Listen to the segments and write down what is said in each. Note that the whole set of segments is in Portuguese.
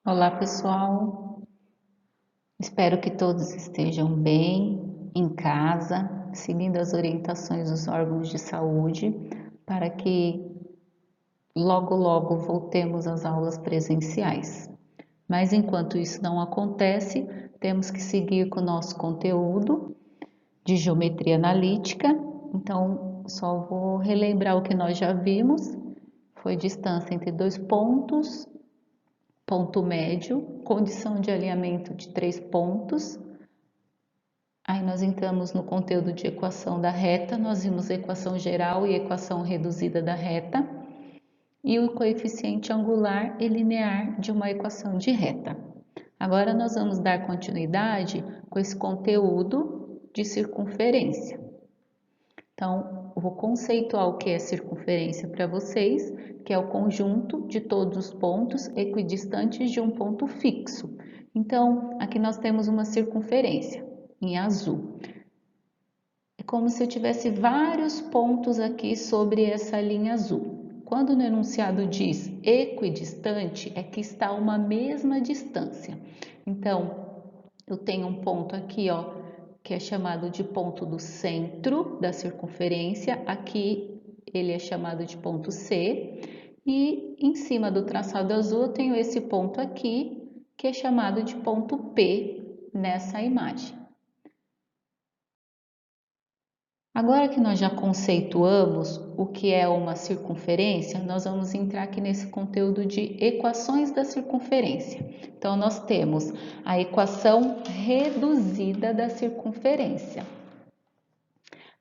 Olá, pessoal. Espero que todos estejam bem em casa, seguindo as orientações dos órgãos de saúde, para que logo voltemos às aulas presenciais. Mas enquanto isso não acontece, temos que seguir com o nosso conteúdo de geometria analítica. Então, só vou relembrar o que nós já vimos. Foi distância entre dois pontos, ponto médio, condição de alinhamento de 3 pontos. Aí nós entramos no conteúdo de equação da reta, nós vimos equação geral e equação reduzida da reta e o coeficiente angular e linear de uma equação de reta. Agora nós vamos dar continuidade com esse conteúdo de circunferência. Então, eu vou conceituar o que é circunferência para vocês, que é o conjunto de todos os pontos equidistantes de um ponto fixo. Então, aqui nós temos uma circunferência em azul. É como se eu tivesse vários pontos aqui sobre essa linha azul. Quando no enunciado diz equidistante, é que está uma mesma distância. Então, eu tenho um ponto aqui, ó, que é chamado de ponto do centro da circunferência. Aqui ele é chamado de ponto C. E em cima do traçado azul eu tenho esse ponto aqui, que é chamado de ponto P nessa imagem. Agora que nós já conceituamos o que é uma circunferência, nós vamos entrar aqui nesse conteúdo de equações da circunferência. Então, nós temos a equação reduzida da circunferência.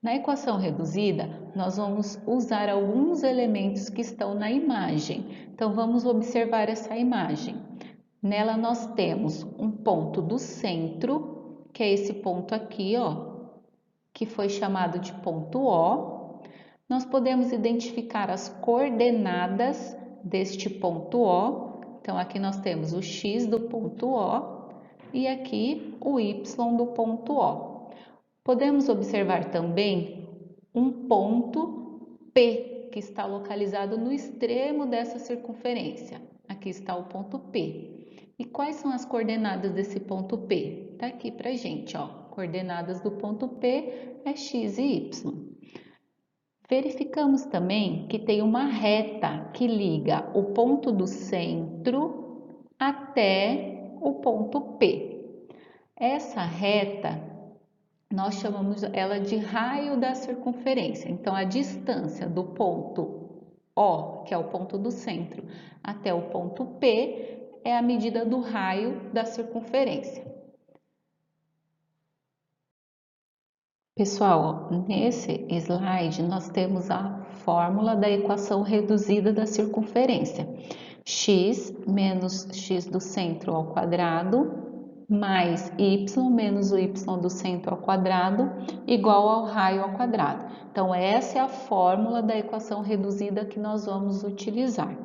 Na equação reduzida, nós vamos usar alguns elementos que estão na imagem. Então, vamos observar essa imagem. Nela, nós temos um ponto do centro, que é esse ponto aqui, ó, que foi chamado de ponto O. Nós podemos identificar as coordenadas deste ponto O. Então, aqui nós temos o x do ponto O e aqui o y do ponto O. Podemos observar também um ponto P, que está localizado no extremo dessa circunferência. Aqui está o ponto P. E quais são as coordenadas desse ponto P? Está aqui pra gente, ó. Coordenadas do ponto P é x e y. Verificamos também que tem uma reta que liga o ponto do centro até o ponto P. Essa reta, nós chamamos ela de raio da circunferência. Então, a distância do ponto O, que é o ponto do centro, até o ponto P, é a medida do raio da circunferência. Pessoal, nesse slide nós temos a fórmula da equação reduzida da circunferência. X menos x do centro ao quadrado mais y menos o y do centro ao quadrado igual ao raio ao quadrado. Então, essa é a fórmula da equação reduzida que nós vamos utilizar.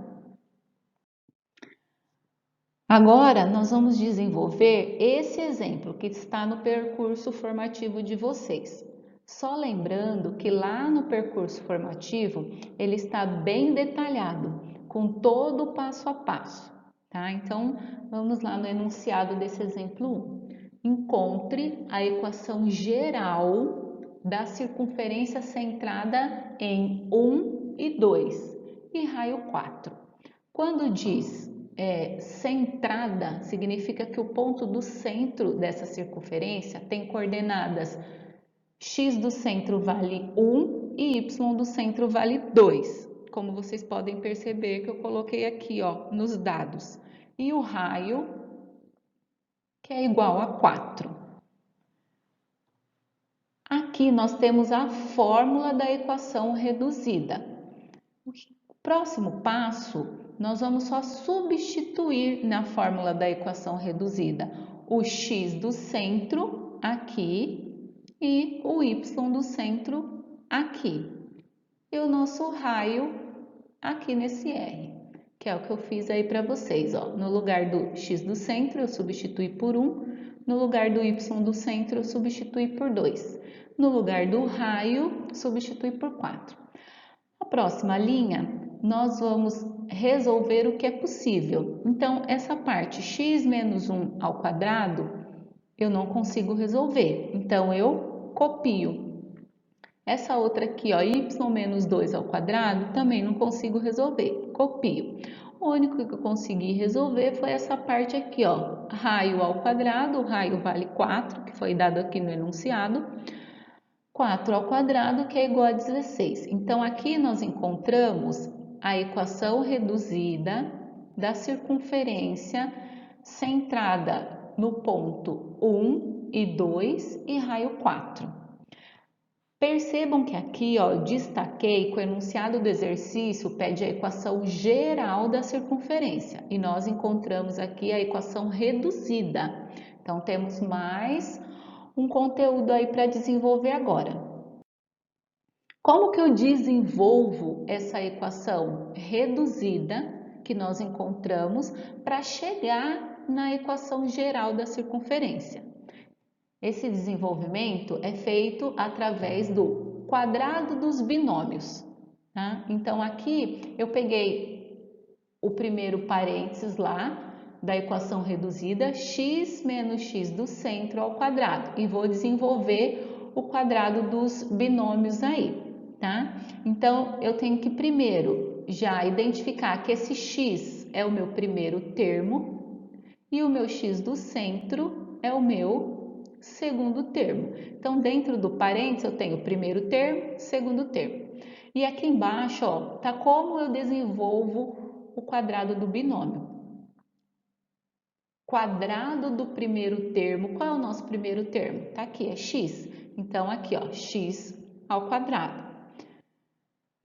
Agora, nós vamos desenvolver esse exemplo que está no percurso formativo de vocês. Só lembrando que lá no percurso formativo, ele está bem detalhado, com todo o passo a passo, tá? Então, vamos lá no enunciado desse exemplo 1. Encontre a equação geral da circunferência centrada em 1 e 2 e raio 4. Quando diz centrada, significa que o ponto do centro dessa circunferência tem coordenadas x do centro vale 1 e y do centro vale 2. Como vocês podem perceber que eu coloquei aqui, ó, nos dados. E o raio, que é igual a 4. Aqui nós temos a fórmula da equação reduzida. O próximo passo, nós vamos só substituir na fórmula da equação reduzida o x do centro aqui e o y do centro aqui. E o nosso raio aqui nesse R, que é o que eu fiz aí para vocês, ó. No lugar do x do centro, eu substituí por 1. No lugar do y do centro, eu substituí por 2. No lugar do raio, substituí por 4. A próxima linha nós vamos resolver o que é possível. Então, essa parte x menos 1 ao quadrado, eu não consigo resolver. Então, eu copio. Essa outra aqui, ó, y menos 2 ao quadrado, também não consigo resolver. Copio. O único que eu consegui resolver foi essa parte aqui, ó, raio ao quadrado, o raio vale 4, que foi dado aqui no enunciado. 4 ao quadrado, que é igual a 16. Então, aqui nós encontramos a equação reduzida da circunferência centrada no ponto 1 e 2 e raio 4. Percebam que aqui, ó, destaquei que o enunciado do exercício pede a equação geral da circunferência e nós encontramos aqui a equação reduzida. Então, temos mais um conteúdo aí para desenvolver agora. Como que eu desenvolvo essa equação reduzida que nós encontramos para chegar na equação geral da circunferência? Esse desenvolvimento é feito através do quadrado dos binômios, tá? Então, aqui eu peguei o primeiro parênteses lá da equação reduzida, x menos x do centro ao quadrado, e vou desenvolver o quadrado dos binômios aí, tá? Então, eu tenho que primeiro já identificar que esse x é o meu primeiro termo e o meu x do centro é o meu segundo termo. Então, dentro do parênteses, eu tenho o primeiro termo, segundo termo. E aqui embaixo, ó, tá como eu desenvolvo o quadrado do binômio. Quadrado do primeiro termo, qual é o nosso primeiro termo? Tá aqui, é x. Então, aqui, ó, x ao quadrado.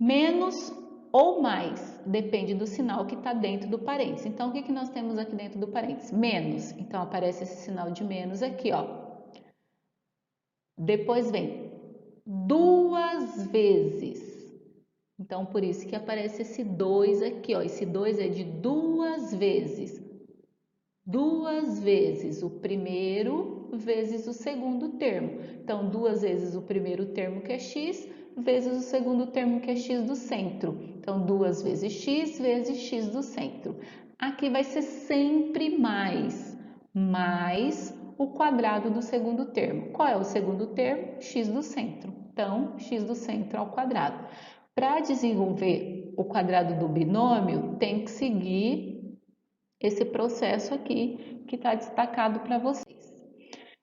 Menos ou mais, depende do sinal que está dentro do parênteses. Então, o que nós temos aqui dentro do parênteses? Menos. Então, aparece esse sinal de menos aqui, ó. Depois vem duas vezes. Então, por isso que aparece esse 2 aqui, ó. Esse 2 é de duas vezes. Duas vezes o primeiro vezes o segundo termo. Então, duas vezes o primeiro termo, que é x, vezes o segundo termo, que é x do centro. Então, duas vezes x do centro. Aqui vai ser sempre mais o quadrado do segundo termo. Qual é o segundo termo? X do centro. Então, x do centro ao quadrado. Para desenvolver o quadrado do binômio, tem que seguir esse processo aqui que está destacado para vocês.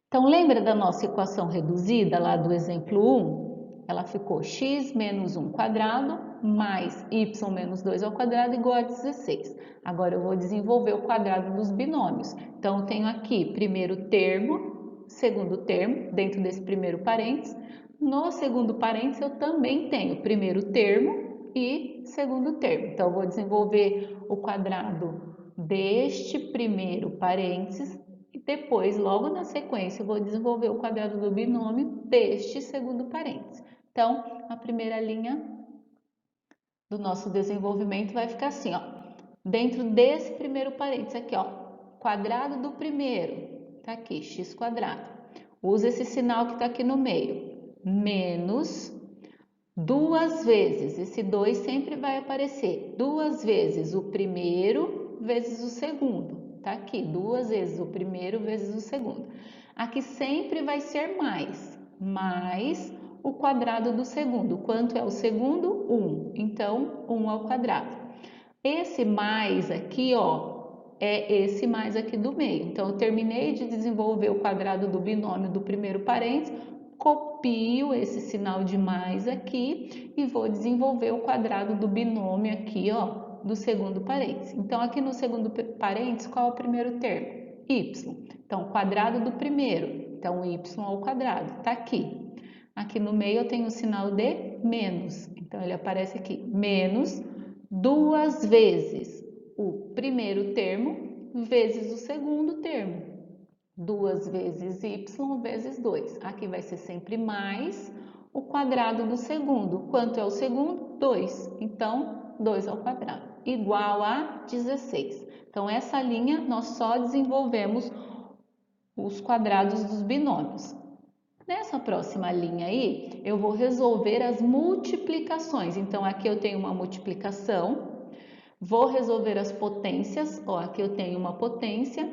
Então, lembra da nossa equação reduzida lá do exemplo 1? Ela ficou x menos 1 quadrado mais y menos 2 ao quadrado igual a 16. Agora, eu vou desenvolver o quadrado dos binômios. Então, eu tenho aqui primeiro termo, segundo termo, dentro desse primeiro parênteses. No segundo parênteses, eu também tenho primeiro termo e segundo termo. Então, eu vou desenvolver o quadrado deste primeiro parênteses e depois, logo na sequência, eu vou desenvolver o quadrado do binômio deste segundo parênteses. Então, a primeira linha do nosso desenvolvimento vai ficar assim, ó. Dentro desse primeiro parênteses aqui, ó, quadrado do primeiro, tá aqui, x quadrado. Usa esse sinal que tá aqui no meio, menos duas vezes, esse 2 sempre vai aparecer, duas vezes o primeiro vezes o segundo, tá aqui, duas vezes o primeiro vezes o segundo. Aqui sempre vai ser mais o quadrado do segundo. Quanto é o segundo? 1. Então, 1 ao quadrado. Esse mais aqui, ó, é esse mais aqui do meio. Então, eu terminei de desenvolver o quadrado do binômio do primeiro parênteses, copio esse sinal de mais aqui e vou desenvolver o quadrado do binômio aqui, ó, do segundo parênteses. Então, aqui no segundo parênteses, qual é o primeiro termo? Y. Então, quadrado do primeiro. Então, y ao quadrado, tá aqui. Aqui no meio eu tenho o sinal de menos. Então, ele aparece aqui, menos duas vezes o primeiro termo vezes o segundo termo. 2 vezes y vezes 2. Aqui vai ser sempre mais o quadrado do segundo. Quanto é o segundo? 2. Então, 2 ao quadrado, igual a 16. Então, essa linha nós só desenvolvemos os quadrados dos binômios. Nessa próxima linha aí, eu vou resolver as multiplicações. Então, aqui eu tenho uma multiplicação, vou resolver as potências. Ó, aqui eu tenho uma potência,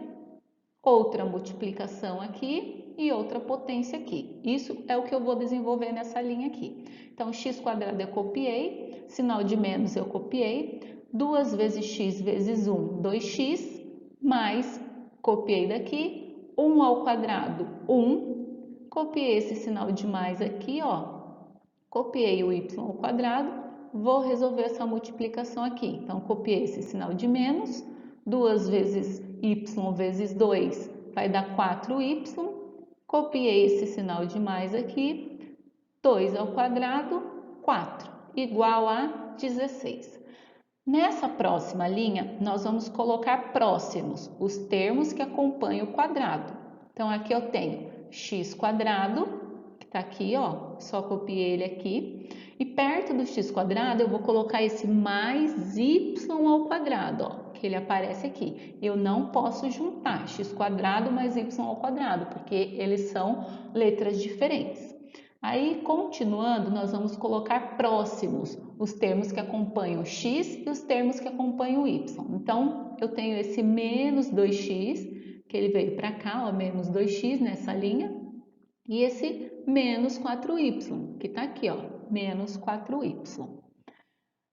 outra multiplicação aqui e outra potência aqui. Isso é o que eu vou desenvolver nessa linha aqui. Então, x quadrado eu copiei, sinal de menos eu copiei, 2 vezes x vezes 1, 2x, mais, copiei daqui, 1 ao quadrado, 1, copiei esse sinal de mais aqui, ó, copiei o y ao quadrado, vou resolver essa multiplicação aqui. Então, copiei esse sinal de menos, 2 vezes y vezes 2 vai dar 4y, copiei esse sinal de mais aqui, 2 ao quadrado, 4, igual a 16. Nessa próxima linha, nós vamos colocar próximos, os termos que acompanham o quadrado. Então, aqui eu tenho x quadrado, que está aqui, ó, só copiei ele aqui. E perto do x quadrado, eu vou colocar esse mais y ao quadrado, ó, que ele aparece aqui. Eu não posso juntar x quadrado mais y ao quadrado, porque eles são letras diferentes. Aí, continuando, nós vamos colocar próximos, os termos que acompanham x e os termos que acompanham y. Então, eu tenho esse menos 2x, que ele veio para cá, ó, menos 2x nessa linha, e esse menos 4y, que está aqui, ó, menos 4y.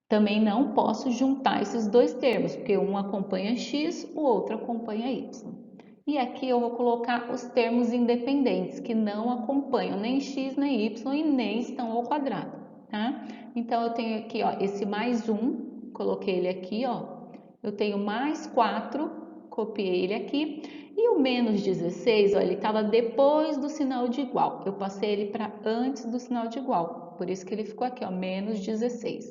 Também não posso juntar esses dois termos, porque um acompanha x, o outro acompanha y. E aqui eu vou colocar os termos independentes, que não acompanham nem x, nem y e nem estão ao quadrado, tá? Então, eu tenho aqui, ó, esse mais 1, coloquei ele aqui, ó. Eu tenho mais 4, copiei ele aqui. E o menos 16, ó, ele estava depois do sinal de igual. Eu passei ele para antes do sinal de igual. Por isso que ele ficou aqui, ó, menos 16.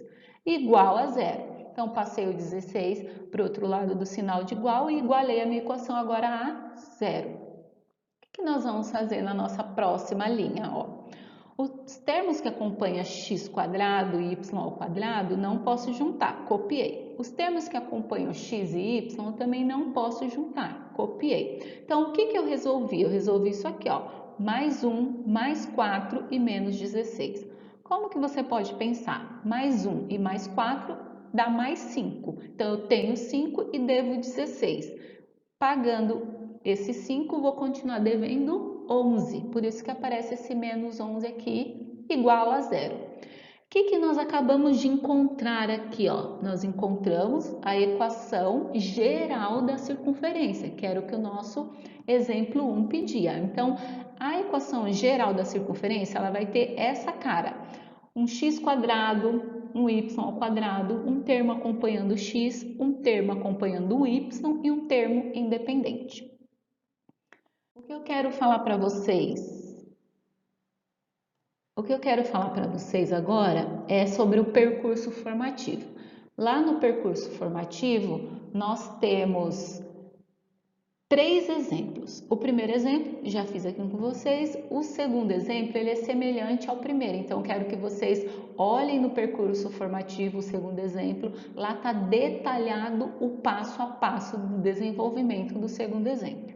Igual a zero. Então, passei o 16 para o outro lado do sinal de igual e igualei a minha equação agora a zero. O que nós vamos fazer na nossa próxima linha? Ó? Os termos que acompanham x quadrado e y ao quadrado não posso juntar, copiei. Os termos que acompanham x e y também não posso juntar, copiei. Então, o que eu resolvi? Eu resolvi isso aqui, ó, mais 1, mais 4 e menos 16. Como que você pode pensar? Mais 1 e mais 4 dá mais 5. Então, eu tenho 5 e devo 16. Pagando esse 5, vou continuar devendo 11. Por isso que aparece esse menos 11 aqui, igual a zero. O que nós acabamos de encontrar aqui? Ó? Nós encontramos a equação geral da circunferência, que era o que o nosso exemplo 1 pedia. Então, a equação geral da circunferência, ela vai ter essa cara. Um x quadrado, um y ao quadrado, um termo acompanhando x, um termo acompanhando o y e um termo independente. O que eu quero falar para vocês? O que eu quero falar para vocês agora é sobre o percurso formativo. Lá no percurso formativo, nós temos 3 exemplos. O primeiro exemplo, já fiz aqui com vocês. O segundo exemplo, ele é semelhante ao primeiro. Então, quero que vocês olhem no percurso formativo, o segundo exemplo. Lá está detalhado o passo a passo do desenvolvimento do segundo exemplo.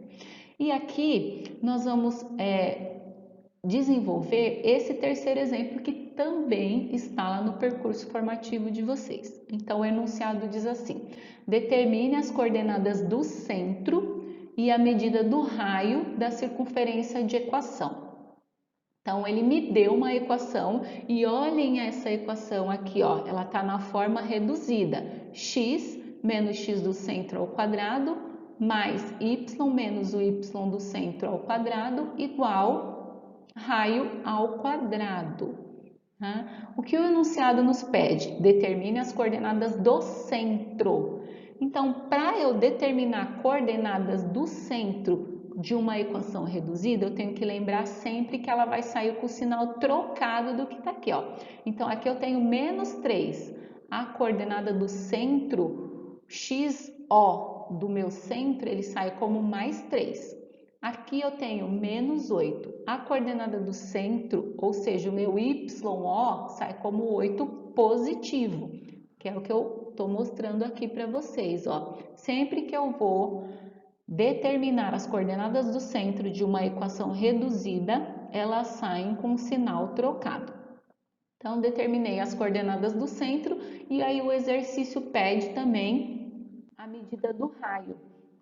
E aqui, nós vamos desenvolver esse terceiro exemplo que também está lá no percurso formativo de vocês. Então, o enunciado diz assim: determine as coordenadas do centro e a medida do raio da circunferência de equação. Então, ele me deu uma equação e olhem essa equação aqui, ó, ela está na forma reduzida. X menos x do centro ao quadrado mais y menos o y do centro ao quadrado igual raio ao quadrado. Tá? O que o enunciado nos pede? Determine as coordenadas do centro. Então, para eu determinar coordenadas do centro de uma equação reduzida, eu tenho que lembrar sempre que ela vai sair com o sinal trocado do que está aqui, ó. Então, aqui eu tenho menos 3. A coordenada do centro, XO do meu centro, ele sai como mais 3. Aqui eu tenho menos 8. A coordenada do centro, ou seja, o meu YO, sai como 8 positivo, que é o que eu estou mostrando aqui para vocês, ó. Sempre que eu vou determinar as coordenadas do centro de uma equação reduzida, elas saem com o sinal trocado. Então, determinei as coordenadas do centro e aí o exercício pede também a medida do raio.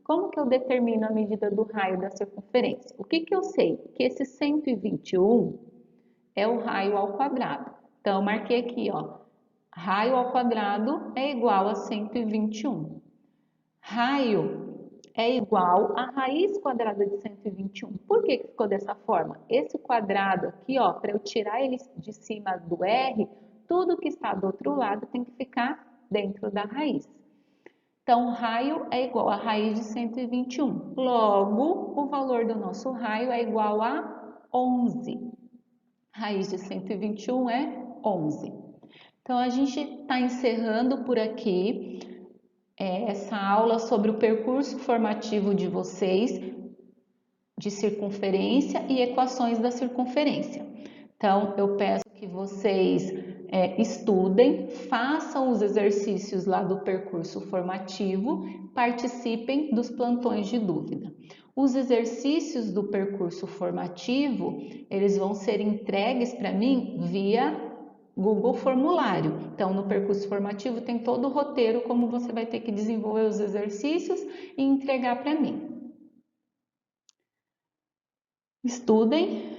Como que eu determino a medida do raio da circunferência? O que que eu sei? Que esse 121 é o raio ao quadrado. Então, eu marquei aqui, ó, raio ao quadrado é igual a 121. Raio é igual a raiz quadrada de 121. Por que que ficou dessa forma? Esse quadrado aqui, ó, para eu tirar ele de cima do R, tudo que está do outro lado tem que ficar dentro da raiz. Então, raio é igual a raiz de 121. Logo, o valor do nosso raio é igual a 11. Raiz de 121 é 11. Então, a gente está encerrando por aqui essa aula sobre o percurso formativo de vocês, de circunferência e equações da circunferência. Então, eu peço que vocês estudem, façam os exercícios lá do percurso formativo, participem dos plantões de dúvida. Os exercícios do percurso formativo, eles vão ser entregues para mim via Google Formulário. Então, no percurso formativo tem todo o roteiro, como você vai ter que desenvolver os exercícios e entregar para mim. Estudem,